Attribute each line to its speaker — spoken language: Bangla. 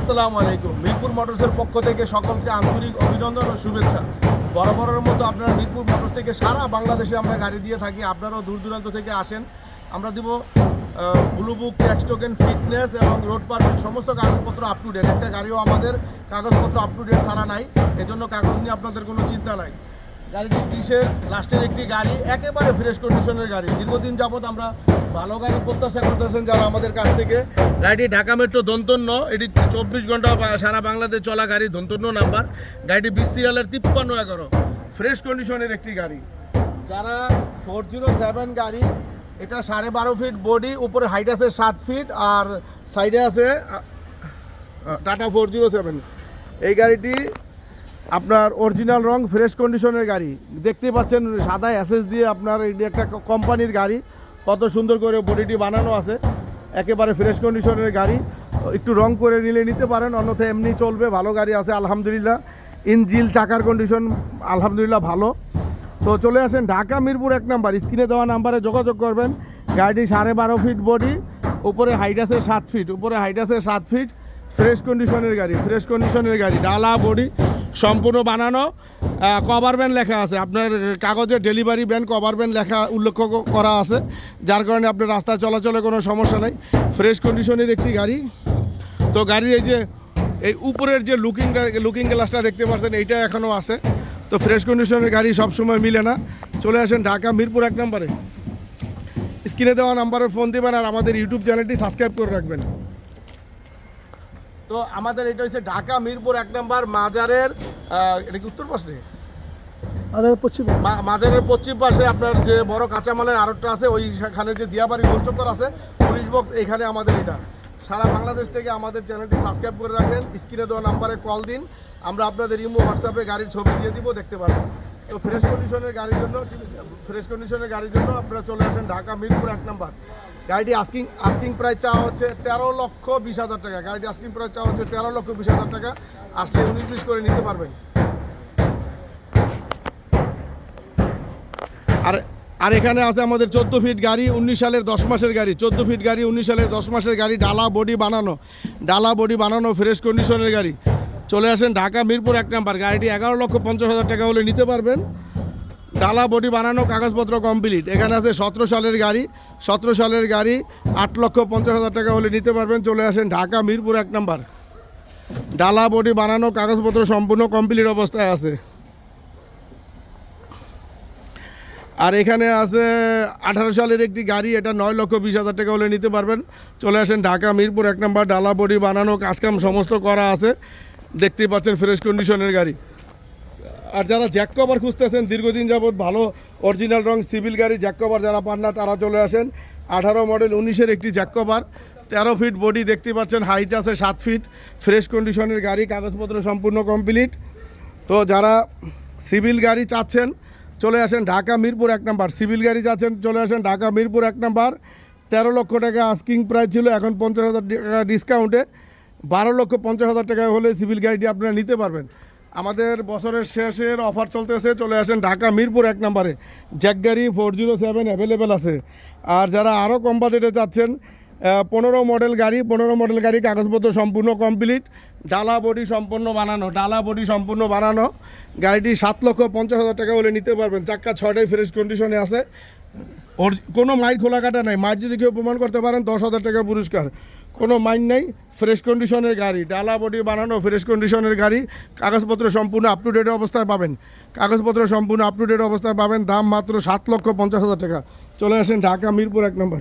Speaker 1: আসসালামু আলাইকুম। মিরপুর মোটরসের পক্ষ থেকে সকলকে আন্তরিক অভিনন্দন ও শুভেচ্ছা। বরাবরের মতো আপনারা মিরপুর মোটরস থেকে সারা বাংলাদেশে আমরা গাড়ি দিয়ে থাকি। আপনারাও দূর দূরান্ত থেকে আসেন। আমরা দিব blue book, tax token, fitness এবং রোড পারমিট সমস্ত কাগজপত্র আপ টু ডেট। একটা গাড়িও আমাদের কাগজপত্র আপ টু ডেট ছাড়া নাই, এজন্য কাগজ নিয়ে আপনাদের কোনো চিন্তা নাই। গাড়িটি 30-এর লাস্টের একটি গাড়ি, একেবারে ফ্রেশ কন্ডিশনের গাড়ি। দীর্ঘদিন যাবৎ আমরা ভালো গাড়ি প্রত্যাশা করতেছেন যারা আমাদের কাছ থেকে। গাড়িটি ঢাকা মেট্রো দন্তন্য, এটি 24 ঘন্টা সারা বাংলাদেশ চলা গাড়ি, দন্তন্য নাম্বার। গাড়িটি 20 সিরিয়ালের 5311, ফ্রেশ কন্ডিশনের একটি গাড়ি। যারা 407 গাড়ি, এটা 12.5 ফিট বডি, উপরে হাইট আছে 7 ফিট আর সাইডে আছে টাটা 407। এই গাড়িটি আপনার অরিজিনাল রং, ফ্রেশ কন্ডিশনের গাড়ি। দেখতে পাচ্ছেন সাদা অ্যাসেস দিয়ে আপনার এটি একটা কোম্পানির গাড়ি, কত সুন্দর করে বডিটি বানানো আছে। একেবারে ফ্রেশ কন্ডিশনের গাড়ি, একটু রং করে নিলে নিতে পারেন, অন্যথায় এমনি চলবে। ভালো গাড়ি আছে আলহামদুলিল্লাহ। ইঞ্জিল, চাকার কন্ডিশন আলহামদুলিল্লাহ ভালো। তো চলে আসেন ঢাকা মিরপুর 1 নাম্বার, স্ক্রিনে দেওয়া নাম্বারে যোগাযোগ করবেন। গাড়িটি 12.5 ফিট বডি, উপরে হাইট আছে 7 ফিট, উপরে হাইট আছে 7 ফিট, ফ্রেশ কন্ডিশনের গাড়ি, ফ্রেশ কন্ডিশনের গাড়ি। ডালা বডি সম্পূর্ণ বানানো, কভার ব্যান লেখা আছে। আপনার কাগজে ডেলিভারি ব্যান কভার ব্যান লেখা উল্লেখ করা আছে, যার কারণে আপনার রাস্তায় চলাচলে কোনো সমস্যা নেই। ফ্রেশ কন্ডিশনের একটি গাড়ি। তো গাড়ির এই যে এই উপরের যে লুকিং গ্লাসটা দেখতে পাচ্ছেন, এইটা এখনও আছে। তো ফ্রেশ কন্ডিশনের গাড়ি সবসময় মিলে না। চলে আসেন ঢাকা মিরপুর 1 নম্বরে, স্ক্রিনে দেওয়া নাম্বারে ফোন দেবেন আর আমাদের ইউটিউব চ্যানেলটি সাবস্ক্রাইব করে রাখবেন। তো আমাদের এটা হচ্ছে ঢাকা মিরপুর 1 নম্বর, মাজারের এটা কি উত্তর পাশে, মাজারের পশ্চিম পাশে আপনার যে বড় কাঁচামালের আড়তটা আছে, ওইখানে যে দিয়াবাড়ি গোলচক্কর আছে, পুলিশ বক্স, এইখানে আমাদের এটা। সারা বাংলাদেশ থেকে আমাদের চ্যানেলটি সাবস্ক্রাইব করে রাখেন, স্ক্রিনে দেওয়া নাম্বারে কল দিন, আমরা আপনাদের ইমো, হোয়াটসঅ্যাপে গাড়ির ছবি দিয়ে দিব, দেখতে পারেন। তো ফ্রেশ কন্ডিশনের গাড়ির জন্য আপনারা চলে আসেন ঢাকা মিরপুর 1 নম্বর। গাড়িটি আস্কিং প্রাইস চাওয়া হচ্ছে 13,20,000 টাকা। গাড়িটি আস্কিং প্রাইস চাওয়া হচ্ছে 13,20,000 টাকা। আসলে 19-20 করে নিতে পারবেন। আর এখানে আছে আমাদের 14 ফিট গাড়ি, 19 সালের 10 মাসের গাড়ি। 14 ফিট গাড়ি, 19 সালের 10 মাসের গাড়ি, ডালা বডি বানানো, ফ্রেশ কন্ডিশনের গাড়ি। চলে আসেন ঢাকা মিরপুর 1 নম্বর। গাড়িটি 11,50,000 টাকা হলে নিতে পারবেন। ডালা বডি বানানো, কাগজপত্র কমপ্লিট। এখানে আছে 17 সালের গাড়ি, 8,50,000 টাকা হলে নিতে পারবেন। চলে আসেন ঢাকা মিরপুর 1 নম্বর। ডালা বডি বানানো, কাগজপত্র সম্পূর্ণ কমপ্লিট অবস্থায় আছে। আর এখানে আছে 18 সালের একটি গাড়ি, এটা 9,20,000 টাকা হলে নিতে পারবেন। চলে আসেন ঢাকা মিরপুর 1 নম্বর। ডালা বডি বানানো, কাজকাম সমস্ত করা আছে, দেখতেই পাচ্ছেন ফ্রেশ কন্ডিশনের গাড়ি। আর যারা জ্যাক কভার খুঁজতেছেন, দীর্ঘদিন যাবৎ ভালো অরিজিনাল রং সিভিল গাড়ি জ্যাক কভার যারা পান না, তারা চলে আসেন। 18 মডেল 19-এর একটি জ্যাক কভার, 13 ফিট বডি, দেখতে পাচ্ছেন হাইট আছে 7 ফিট, ফ্রেশ কন্ডিশনের গাড়ি, কাগজপত্র সম্পূর্ণ কমপ্লিট। তো যারা সিভিল গাড়ি চাচ্ছেন চলে আসেন ঢাকা মিরপুর 1 নম্বর। সিভিল গাড়ি চাচ্ছেন চলে আসেন ঢাকা মিরপুর 1 নম্বর। 13 লক্ষ টাকা আস্কিং প্রাইস ছিল, এখন 50,000 টাকা ডিসকাউন্টে 12,50,000 টাকা হলে সিভিল গাড়িটি আপনারা নিতে পারবেন। আমাদের বছরের শেষের অফার চলতেছে, চলে আসেন ঢাকা মিরপুর 1 নম্বরে। জ্যাক গাড়ি 407 অ্যাভেলেবেল আছে। আর যারা আরও কম বাজেটে চাচ্ছেন, 15 মডেল গাড়ি, কাগজপত্র সম্পূর্ণ কমপ্লিট, ডালা বডি সম্পূর্ণ বানানো। গাড়িটি 7,50,000 টাকা হলে নিতে পারবেন। চাক্কা 6টাই ফ্রেশ কন্ডিশনে আছে, কোনো মাইর খোলা কাটা নাই। মাইর যদি কেউ প্রমাণ করতে পারেন 10,000 টাকা পুরস্কার। কোনো মাইন নেই, ফ্রেশ কন্ডিশনের গাড়ি, ডালা বডি বানানো, ফ্রেশ কন্ডিশনের গাড়ি, কাগজপত্র সম্পূর্ণ আপ টু ডেট অবস্থায় পাবেন। দাম মাত্র 7,50,000 টাকা। চলে আসেন ঢাকা মিরপুর 1 নম্বর।